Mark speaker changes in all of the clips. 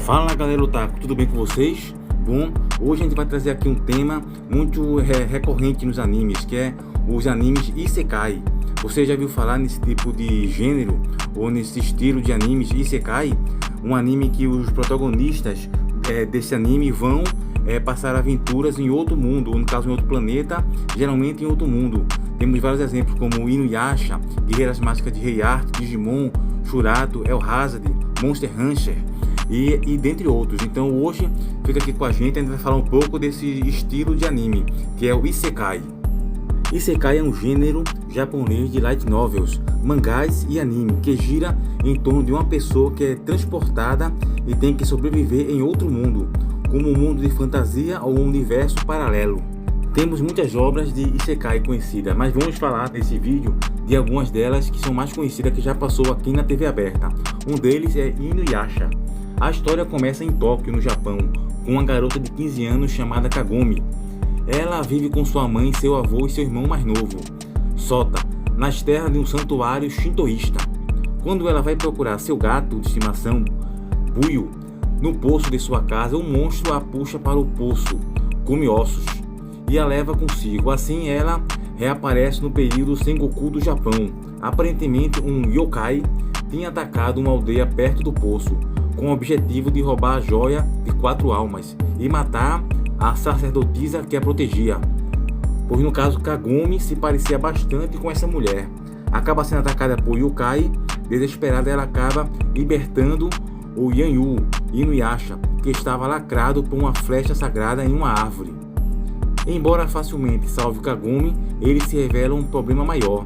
Speaker 1: Fala galera otaku, tudo bem com vocês? Bom, hoje a gente vai trazer aqui um tema muito recorrente nos animes, que é os animes Isekai. Você já viu falar nesse tipo de gênero, ou nesse estilo de animes Isekai? Um anime que os protagonistas desse anime vão passar aventuras em outro mundo, ou no caso em outro planeta, geralmente em outro mundo. Temos vários exemplos como Inuyasha, Guerreiras Mágicas de Rei Arthur, Digimon, Shurato, El Hazard, Monster Rancher e dentre outros. Então hoje fica aqui com a gente vai falar um pouco desse estilo de anime, que é o Isekai. Isekai é um gênero japonês de light novels, mangás e anime que gira em torno de uma pessoa que é transportada e tem que sobreviver em outro mundo, como um mundo de fantasia ou um universo paralelo. Temos muitas obras de Isekai conhecidas, mas vamos falar nesse vídeo de algumas delas que são mais conhecidas, que já passou aqui na TV aberta. Um deles é Inuyasha. A história começa em Tóquio, no Japão, com uma garota de 15 anos chamada Kagome. Ela vive com sua mãe, seu avô e seu irmão mais novo, Sota, nas terras de um santuário shintoísta. Quando ela vai procurar seu gato de estimação, Buio, no poço de sua casa, um monstro a puxa para o poço, come ossos, e a leva consigo. Assim ela reaparece no período Sengoku do Japão. Aparentemente um yokai tinha atacado uma aldeia perto do poço, com o objetivo de roubar a joia de 4 almas e matar a sacerdotisa que a protegia, pois no caso Kagome se parecia bastante com essa mulher. Acaba sendo atacada por yokai. Desesperada, ela acaba libertando o Yanyu Inuyasha, que estava lacrado por uma flecha sagrada em uma árvore. Embora facilmente salve Kagome, ele se revela um problema maior.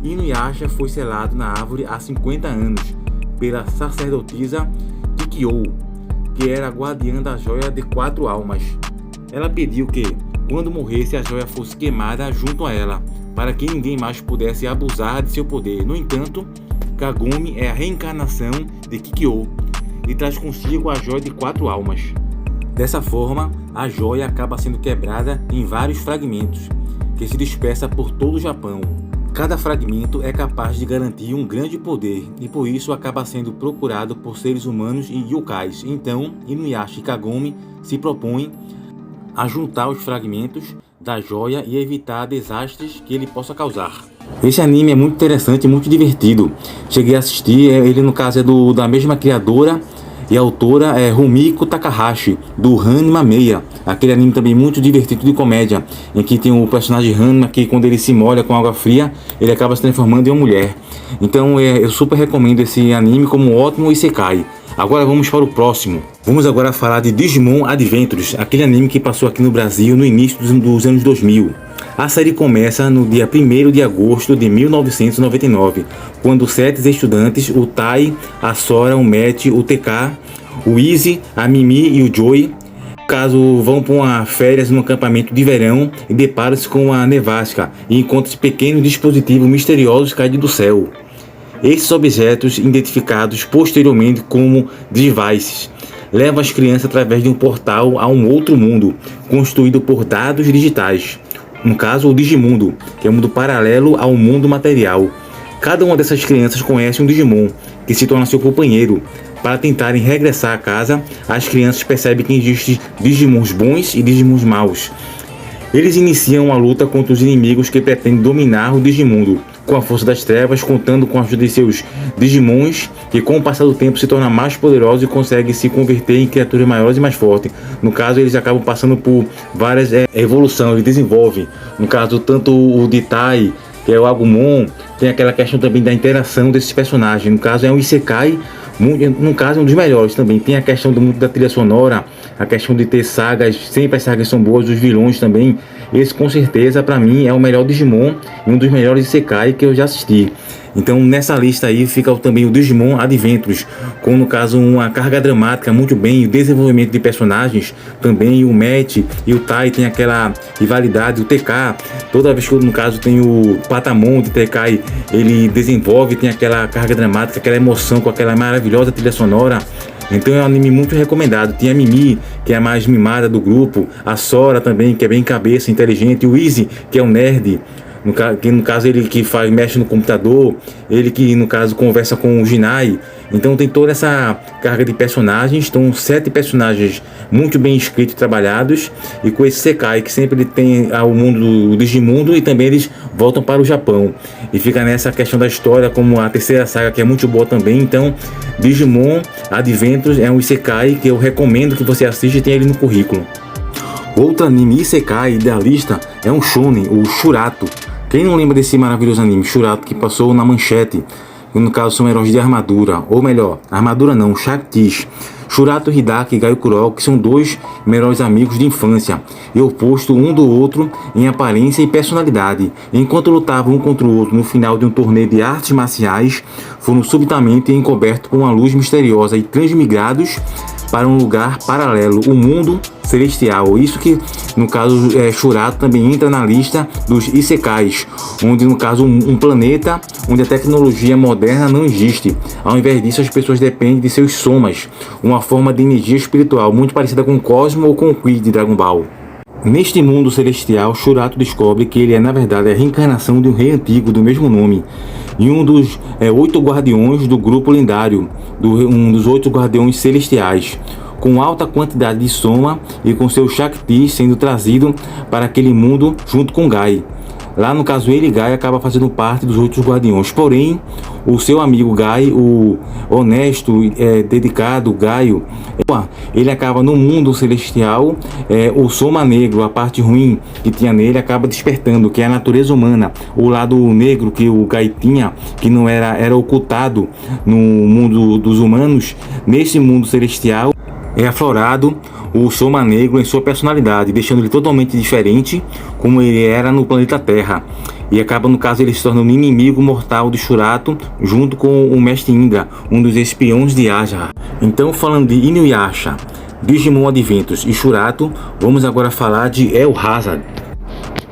Speaker 1: Inuyasha foi selado na árvore há 50 anos pela sacerdotisa Kikyo, que era a guardiã da joia de 4 almas. Ela pediu que, quando morresse, a joia fosse queimada junto a ela, para que ninguém mais pudesse abusar de seu poder. No entanto, Kagome é a reencarnação de Kikyo e traz consigo a joia de 4 almas. Dessa forma, a joia acaba sendo quebrada em vários fragmentos, que se dispersa por todo o Japão. Cada fragmento é capaz de garantir um grande poder e por isso acaba sendo procurado por seres humanos e yokais. Então, Inuyasha e Kagome se propõem a juntar os fragmentos da joia e evitar desastres que ele possa causar. Esse anime é muito interessante e muito divertido. Cheguei a assistir, ele no caso é da mesma criadora e autora é Rumiko Takahashi, do Ranma Meia, aquele anime também muito divertido de comédia, em que tem o personagem Ranma que quando ele se molha com água fria, ele acaba se transformando em uma mulher. Então eu super recomendo esse anime como um ótimo Isekai. Agora vamos para o próximo. Vamos agora falar de Digimon Adventures, aquele anime que passou aqui no Brasil no início dos anos 2000. A série começa no dia 1º de agosto de 1999, quando 7 estudantes, o Tai, a Sora, o Matt, o TK, o Izzy, a Mimi e o Joey, vão para uma férias no acampamento de verão e deparam-se com a nevasca e encontram pequenos dispositivos misteriosos caídos do céu. Esses objetos, identificados posteriormente como devices, levam as crianças através de um portal a um outro mundo, construído por dados digitais. No caso, o Digimundo, que é um mundo paralelo ao mundo material. Cada uma dessas crianças conhece um Digimon, que se torna seu companheiro. Para tentarem regressar a casa, as crianças percebem que existem Digimons bons e Digimons maus. Eles iniciam uma luta contra os inimigos que pretendem dominar o Digimundo, com a força das trevas, contando com a ajuda de seus Digimons, que com o passar do tempo se tornam mais poderosos e conseguem se converter em criaturas maiores e mais fortes. No caso, eles acabam passando por várias evoluções e desenvolvem. No caso, tanto o de Tai, que é o Agumon, tem aquela questão também da interação desses personagens. No caso, é um Isekai, no caso, é um dos melhores também. Tem a questão da trilha sonora, a questão de ter sagas, sempre as sagas são boas, os vilões também. Esse com certeza para mim é o melhor Digimon e um dos melhores Isekai que eu já assisti. Então nessa lista aí fica também o Digimon Adventures, com no caso uma carga dramática muito bem, o desenvolvimento de personagens também. O Matt e o Tai tem aquela rivalidade, o TK, toda vez que no caso tem o Patamon de TK, ele desenvolve, tem aquela carga dramática, aquela emoção com aquela maravilhosa trilha sonora. Então é um anime muito recomendado. Tem a Mimi, que é a mais mimada do grupo, a Sora também, que é bem cabeça, inteligente, o Izzy, que é um nerd, que no caso ele que mexe no computador, ele que no caso conversa com o Jinai, Então tem toda essa carga de personagens, estão 7 personagens muito bem escritos e trabalhados, e com esse Isekai que sempre tem o mundo do Digimundo, e também eles voltam para o Japão e fica nessa questão da história, como a terceira saga, que é muito boa também. Então Digimon Adventures é um Isekai que eu recomendo que você assista e tenha ele no currículo. Outro anime Isekai da lista é um shonen, o Shurato. Quem não lembra desse maravilhoso anime Shurato, que passou na Manchete? No caso são heróis de armadura, ou melhor, armadura não, Shaktis. Shurato Hidaki e Gaikuro, que são 2 melhores amigos de infância, e oposto um do outro em aparência e personalidade. Enquanto lutavam um contra o outro no final de um torneio de artes marciais, foram subitamente encobertos por uma luz misteriosa e transmigrados para um lugar paralelo, o mundo celestial. Isso que, no caso, Shurato também entra na lista dos Isekais, onde, no caso, um planeta onde a tecnologia moderna não existe. Ao invés disso, as pessoas dependem de seus somas, uma forma de energia espiritual muito parecida com o Cosmo ou com o Ki de Dragon Ball. Neste mundo celestial, Shurato descobre que ele é, na verdade, a reencarnação de um rei antigo do mesmo nome, e um dos 8 guardiões do grupo lendário, um dos 8 guardiões celestiais, com alta quantidade de soma e com seu Shakti sendo trazido para aquele mundo junto com Gai. Lá no caso ele, Gai, acaba fazendo parte dos outros guardiões, porém o seu amigo Gai, o honesto, dedicado Gaio, ele acaba no mundo celestial, o soma negro, a parte ruim que tinha nele, acaba despertando, que é a natureza humana, o lado negro que o Gai tinha, que não era ocultado no mundo dos humanos. Nesse mundo celestial é aflorado o Soma Negro em sua personalidade, deixando ele totalmente diferente como ele era no planeta Terra. E acaba, no caso, ele se torna um inimigo mortal de Shurato, junto com o Mestre Indra, um dos espiões de Aja. Então, falando de Inuyasha, Digimon Adventures e Shurato, vamos agora falar de El Hazard.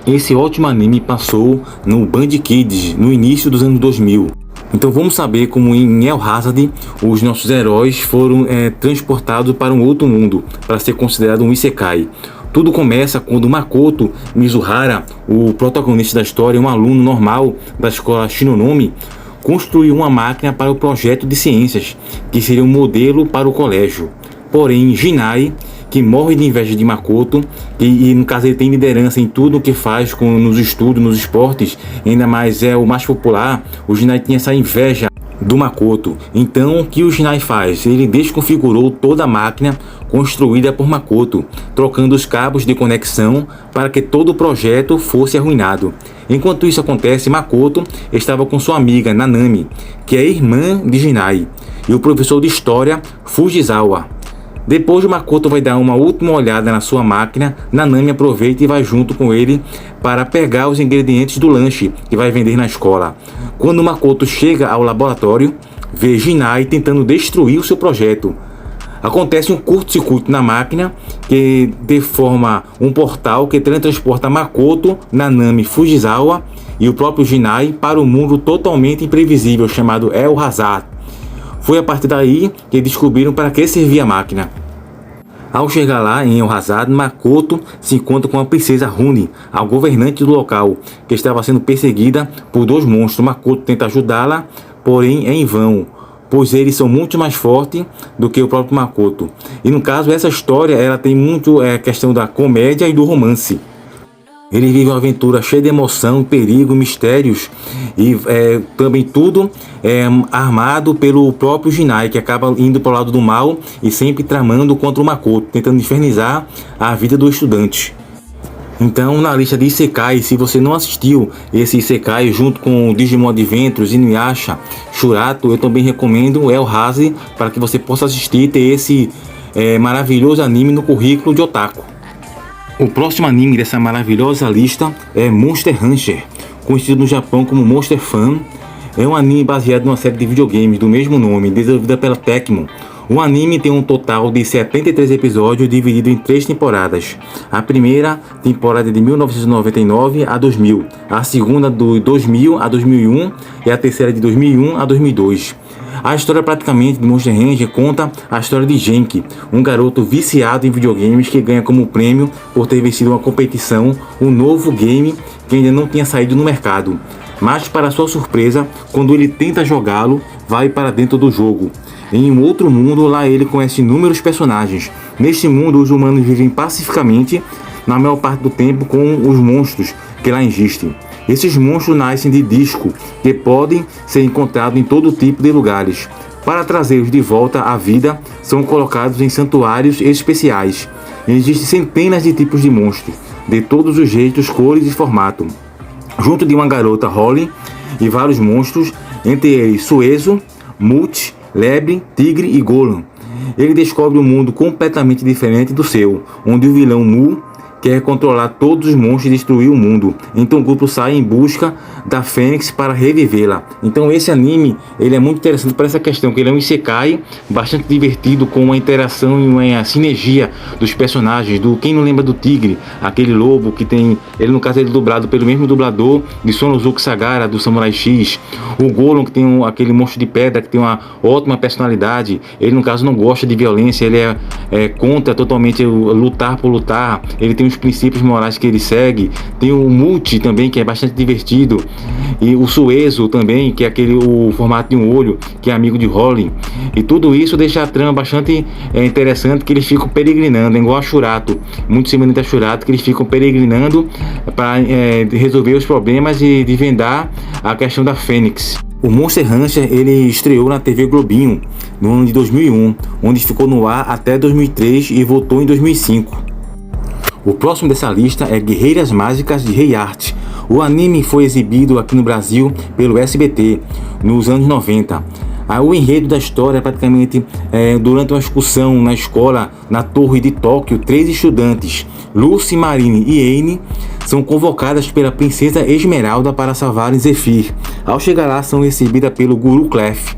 Speaker 1: Esse ótimo anime passou no Band Kids no início dos anos 2000. Então vamos saber como em El Hazard os nossos heróis foram transportados para um outro mundo, para ser considerado um Isekai. Tudo começa quando Makoto Mizuhara, o protagonista da história, um aluno normal da escola Shinonome, construiu uma máquina para o projeto de ciências, que seria um modelo para o colégio. Porém, Jinai, que morre de inveja de Makoto, e no caso ele tem liderança em tudo o que faz nos estudos, nos esportes, ainda mais é o mais popular, o Jinai tinha essa inveja do Makoto. Então o que o Jinai faz? Ele desconfigurou toda a máquina construída por Makoto, trocando os cabos de conexão para que todo o projeto fosse arruinado. Enquanto isso acontece, Makoto estava com sua amiga Nanami, que é irmã de Jinai, e o professor de história Fujisawa. Depois Makoto vai dar uma última olhada na sua máquina, Nanami aproveita e vai junto com ele para pegar os ingredientes do lanche que vai vender na escola. Quando Makoto chega ao laboratório, vê Jinai tentando destruir o seu projeto. Acontece um curto-circuito na máquina que deforma um portal que teletransporta Makoto, Nanami, Fujisawa e o próprio Jinai para um mundo totalmente imprevisível chamado El Hazard. Foi a partir daí que descobriram para que servia a máquina. Ao chegar lá em El Hazard, Makoto se encontra com a princesa Rune, a governante do local, que estava sendo perseguida por 2 monstros. Makoto tenta ajudá-la, porém é em vão, pois eles são muito mais fortes do que o próprio Makoto. E no caso, essa história ela tem muito questão da comédia e do romance. Ele vive uma aventura cheia de emoção, perigo, mistérios e também tudo armado pelo próprio Jinai, que acaba indo para o lado do mal e sempre tramando contra o Makoto, tentando infernizar a vida do estudante. Então, na lista de Isekai, se você não assistiu esse Isekai junto com Digimon Adventures, Inuyasha, Shurato, eu também recomendo El Hazard para que você possa assistir e ter esse maravilhoso anime no currículo de otaku. O próximo anime dessa maravilhosa lista é Monster Rancher, conhecido no Japão como Monster Fan. É um anime baseado numa série de videogames do mesmo nome, desenvolvida pela Tecmo. O anime tem um total de 73 episódios dividido em 3 temporadas. A primeira temporada é de 1999 a 2000, a segunda de 2000 a 2001 e a terceira de 2001 a 2002. A história praticamente de Monster Rancher conta a história de Genki, um garoto viciado em videogames que ganha como prêmio por ter vencido uma competição um novo game que ainda não tinha saído no mercado. mas para sua surpresa, quando ele tenta jogá-lo, vai para dentro do jogo. Em um outro mundo, lá ele conhece inúmeros personagens. Neste mundo, os humanos vivem pacificamente, na maior parte do tempo, com os monstros que lá existem. Esses monstros nascem de disco, que podem ser encontrados em todo tipo de lugares. Para trazê-los de volta à vida, são colocados em santuários especiais. Existem centenas de tipos de monstros, de todos os jeitos, cores e formato. Junto de uma garota, Holly, e vários monstros, entre eles Suezo, Mut, Lebre, Tigre e Golem. Ele descobre um mundo completamente diferente do seu, onde o vilão Mu quer controlar todos os monstros e destruir o mundo. Então o grupo sai em busca da Fênix para revivê-la. Então esse anime, ele é muito interessante por essa questão, que ele é um isekai bastante divertido, com uma interação e uma sinergia dos personagens. Quem não lembra do Tigre, aquele lobo que tem, ele no caso ele é dublado pelo mesmo dublador de Sonosuke Sagara, do Samurai X. O Golem, que tem aquele monstro de pedra que tem uma ótima personalidade, ele no caso não gosta de violência, ele é contra totalmente lutar por lutar, ele tem os princípios morais que ele segue. Tem o Multi também, que é bastante divertido, e o Suezo também, que é o formato de um olho, que é amigo de Holly. E tudo isso deixa a trama bastante interessante, que eles ficam peregrinando, igual a Shurato, muito semelhante a Shurato, que eles ficam peregrinando para resolver os problemas e desvendar a questão da Fênix. O Monster Rancher, ele estreou na TV Globinho no ano de 2001, onde ficou no ar até 2003 e voltou em 2005. O próximo dessa lista é Guerreiras Mágicas de Rei Art. O anime foi exibido aqui no Brasil pelo SBT nos anos 90. O enredo da história é praticamente durante uma excursão na escola na Torre de Tóquio, 3 estudantes, Lucy, Marine e Anne, são convocadas pela Princesa Esmeralda para salvarem Zephyr. Ao chegar lá, são recebidas pelo Guru Clef.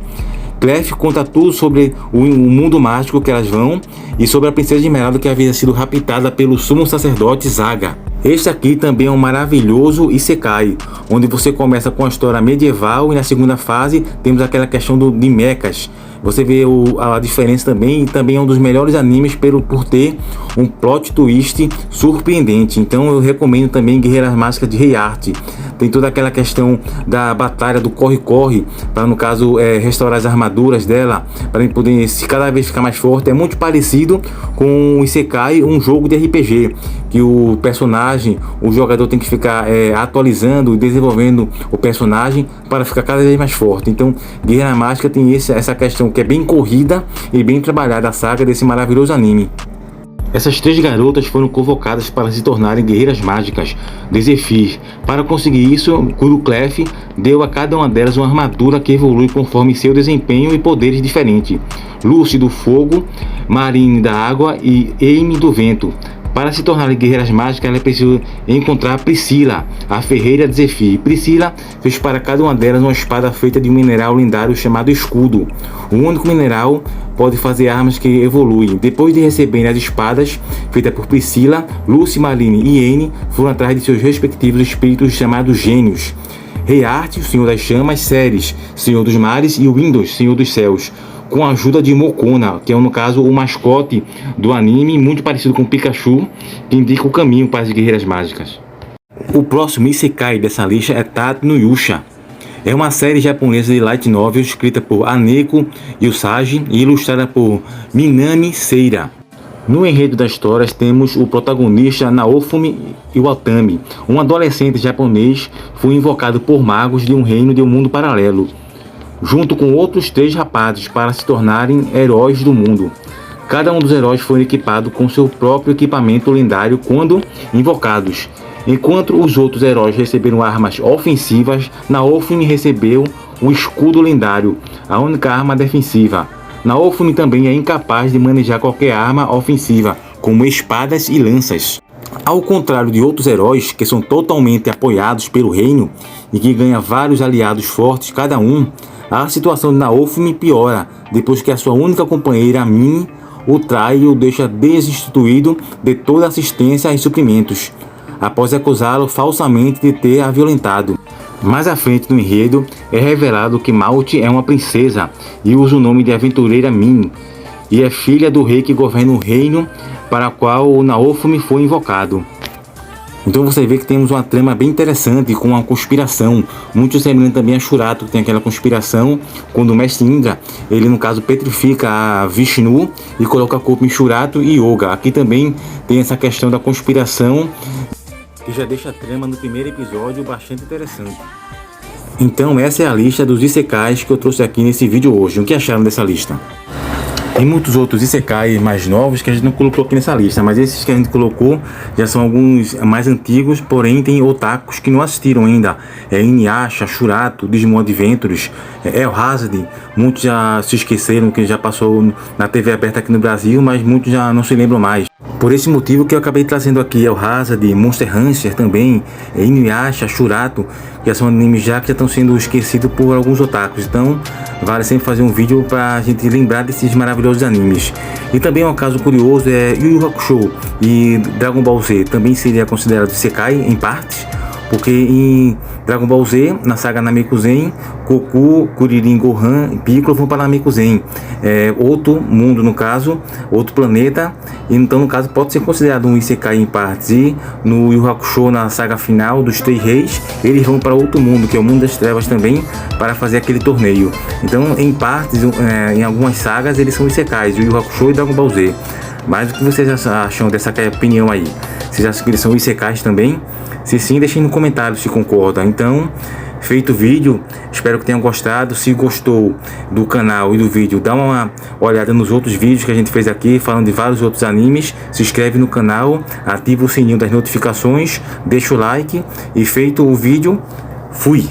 Speaker 1: Clef conta tudo sobre o mundo mágico que elas vão e sobre a Princesa Esmeralda, que havia sido raptada pelo sumo sacerdote Zaga. Este aqui também é um maravilhoso isekai, onde você começa com a história medieval e na segunda fase temos aquela questão de mechas. Você vê a diferença também, e também é um dos melhores animes por ter um plot twist surpreendente. Então eu recomendo também Guerreiras Mágicas de Rei Art. Tem toda aquela questão da batalha do corre-corre, para no caso restaurar as armaduras dela, para ele poder cada vez ficar mais forte. É muito parecido com o Isekai, um jogo de RPG, que o personagem, o jogador tem que ficar atualizando e desenvolvendo o personagem para ficar cada vez mais forte. Então Guerreira Mágica tem essa questão que é bem corrida e bem trabalhada, a saga desse maravilhoso anime. Essas 3 garotas foram convocadas para se tornarem guerreiras mágicas de Zephyr. Para conseguir isso, Guru Clef deu a cada uma delas uma armadura que evolui conforme seu desempenho e poderes diferentes. Lucy do fogo, Marine da água e Amy do vento. Para se tornarem guerreiras mágicas, ela precisa encontrar Priscila, a ferreira de Zephyr. Priscila fez para cada uma delas uma espada feita de um mineral lendário chamado escudo. O único mineral pode fazer armas que evoluem. Depois de receberem as espadas feitas por Priscila, Lucy, Marine e Anne foram atrás de seus respectivos espíritos chamados gênios. Rei Art, o Senhor das Chamas, Ceres, Senhor dos Mares, e Windows, Senhor dos Céus, com a ajuda de Mokona, que é no caso o mascote do anime, muito parecido com Pikachu, que indica o caminho para as guerreiras mágicas. O próximo isekai dessa lista é Tate no Yusha. É uma série japonesa de light novel escrita por Aneko Yusagi e ilustrada por Minami Seira. No enredo das histórias temos o protagonista Naofumi Iwatani. Um adolescente japonês foi invocado por magos de um reino de um mundo paralelo, junto com outros 3 rapazes, para se tornarem heróis do mundo. Cada um dos heróis foi equipado com seu próprio equipamento lendário quando invocados. Enquanto os outros heróis receberam armas ofensivas, Naofumi recebeu o escudo lendário, a única arma defensiva. Naofumi também é incapaz de manejar qualquer arma ofensiva, como espadas e lanças. Ao contrário de outros heróis que são totalmente apoiados pelo reino e que ganham vários aliados fortes cada um, a situação de Naofumi piora depois que a sua única companheira, Minnie, o trai e o deixa desinstituído de toda assistência e suprimentos, após acusá-lo falsamente de ter a violentado. Mais à frente no enredo é revelado que Malte é uma princesa e usa o nome de aventureira Min, e é filha do rei que governa o reino para o qual o Naofumi foi invocado. Então você vê que temos uma trama bem interessante com uma conspiração, muito semelhante também a Shurato, que tem aquela conspiração quando o Mestre Indra, ele no caso petrifica a Vishnu e coloca corpo em Shurato e Yoga. Aqui também tem essa questão da conspiração, que já deixa a trama no primeiro episódio bastante interessante. Então essa é a lista dos Isekais que eu trouxe aqui nesse vídeo hoje. O que acharam dessa lista? Tem muitos outros Isekais mais novos que a gente não colocou aqui nessa lista, mas esses que a gente colocou já são alguns mais antigos, porém tem otakus que não assistiram ainda. Inuyasha, Shurato, Digimon Adventures, El Hazard, muitos já se esqueceram que já passou na TV aberta aqui no Brasil, mas muitos já não se lembram mais. Por esse motivo que eu acabei trazendo aqui El Hazard, Monster Hunter também, Inuyasha, Shurato, que já são animes já que já estão sendo esquecidos por alguns otakus. Então vale sempre fazer um vídeo para a gente lembrar desses maravilhosos animes. E também um caso curioso é Yu Yu Hakusho e Dragon Ball Z também seria considerado Isekai em partes, porque em Dragon Ball Z, na saga Namekusen, Goku, Kuririn, Gohan e Piccolo vão para Namekusen, outro mundo no caso, outro planeta, e então no caso pode ser considerado um Isekai em partes. E no Yu Yu Hakusho, na saga final dos Três Reis, eles vão para outro mundo, que é o mundo das trevas também, para fazer aquele torneio. Então em partes, em algumas sagas eles são Isekais, Yu Yu Hakusho e Dragon Ball Z. Mas o que vocês acham dessa opinião aí? Vocês acham que eles são Isekais também? Se sim, deixem no comentário se concordam. Então, feito o vídeo, espero que tenham gostado. Se gostou do canal e do vídeo, dá uma olhada nos outros vídeos que a gente fez aqui, falando de vários outros animes. Se inscreve no canal, ativa o sininho das notificações, deixa o like e feito o vídeo, fui!